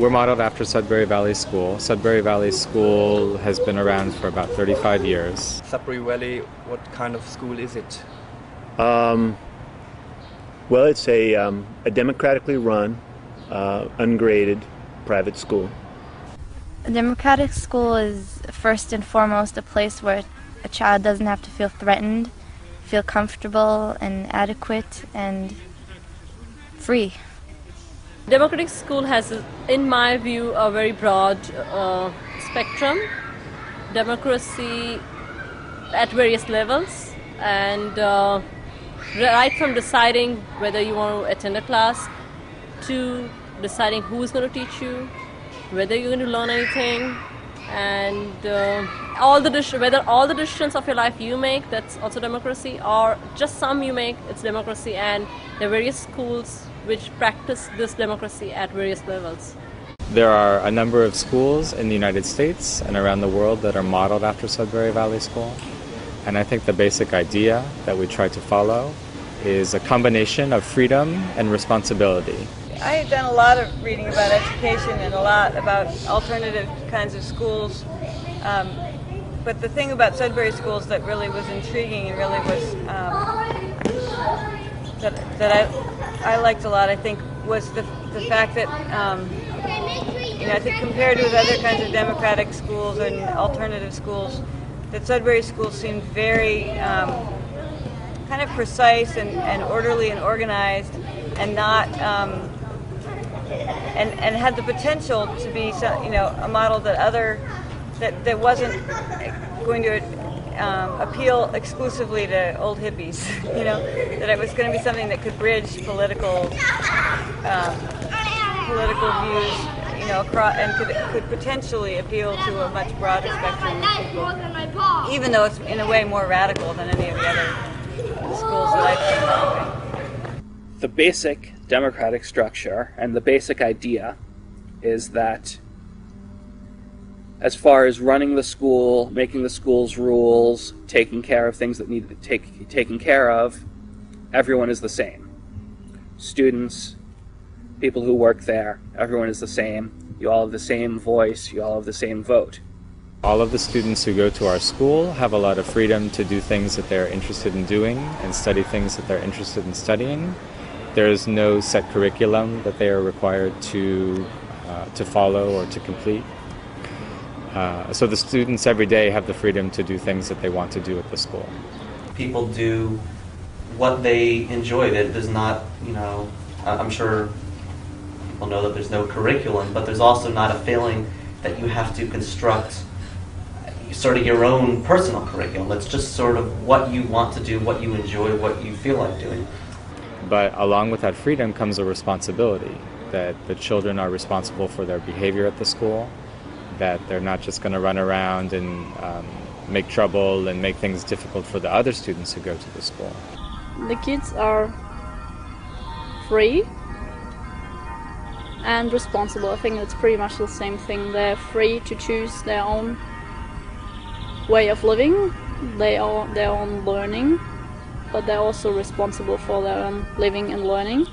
We're modeled after Sudbury Valley School. Sudbury Valley School has been around for about 35 years. Sudbury Valley, what kind of school is it? Well, it's a democratically run, ungraded private school. A democratic school is first and foremost a place where a child doesn't have to feel threatened, feel comfortable and adequate and free. Democratic school has, in my view, a very broad spectrum. Democracy at various levels, and right from deciding whether you want to attend a class to deciding who's going to teach you, whether you're going to learn anything, and whether all the decisions of your life you make, that's also democracy, or just some you make, it's democracy. And there are various schools which practice this democracy at various levels. There are a number of schools in the United States and around the world that are modeled after Sudbury Valley School. And I think the basic idea that we try to follow is a combination of freedom and responsibility. I've done a lot of reading about education and a lot about alternative kinds of schools. But the thing about Sudbury Schools that really was intriguing and really was that I liked a lot, I think, was the fact that I think compared with other kinds of democratic schools and alternative schools, that Sudbury Schools seemed very kind of precise and orderly and organized, and not and had the potential to be a model that wasn't going to appeal exclusively to old hippies. That it was going to be something that could bridge political views, across, and could potentially appeal to a much broader spectrum of people, even though it's in a way more radical than any of the other schools that I've seen. The basic democratic structure and the basic idea is that as far as running the school, making the school's rules, taking care of things that need to be taken care of, everyone is the same. Students, people who work there, everyone is the same. You all have the same voice, you all have the same vote. All of the students who go to our school have a lot of freedom to do things that they're interested in doing and study things that they're interested in studying. There is no set curriculum that they are required to follow or to complete. So the students every day have the freedom to do things that they want to do at the school. People do what they enjoy. There's not, I'm sure people know that there's no curriculum, but there's also not a feeling that you have to construct sort of your own personal curriculum. It's just sort of what you want to do, what you enjoy, what you feel like doing. But along with that freedom comes a responsibility, that the children are responsible for their behavior at the school, that they're not just going to run around and make trouble and make things difficult for the other students who go to the school. The kids are free and responsible. I think it's pretty much the same thing. They're free to choose their own way of living, their own learning, but they're also responsible for their own living and learning.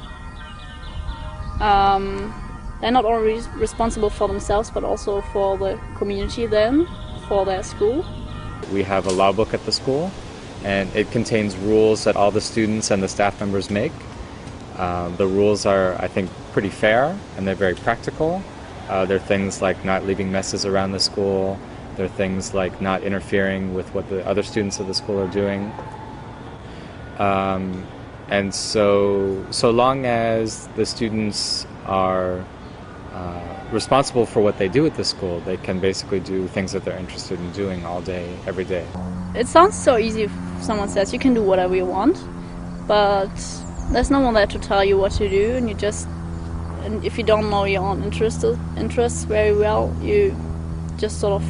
They're not only responsible for themselves, but also for the community then, for their school. We have a law book at the school, and it contains rules that all the students and the staff members make. The rules are, I think, pretty fair, and they're very practical. There are things like not leaving messes around the school. There are things like not interfering with what the other students of the school are doing. And so long as the students are responsible for what they do at the school, they can basically do things that they're interested in doing all day, every day. It sounds so easy if someone says you can do whatever you want, but there's no one there to tell you what to do, and if you don't know your own interests very well, you just sort of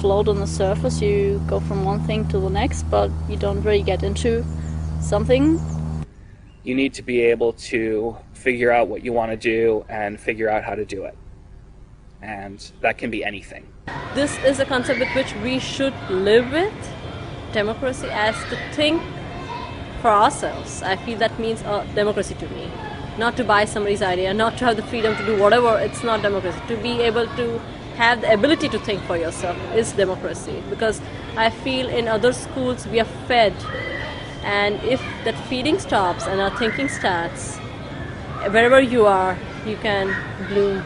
float on the surface. You go from one thing to the next, but you don't really get into something. You need to be able to figure out what you want to do and figure out how to do it. And that can be anything. This is a concept with which we should live with. Democracy as to think for ourselves. I feel that means democracy to me. not to buy somebody's idea, not to have the freedom to do whatever. It's not democracy. To be able to have the ability to think for yourself is democracy. Because I feel in other schools we are fed, and if that feeding stops and our thinking starts, wherever you are, you can bloom.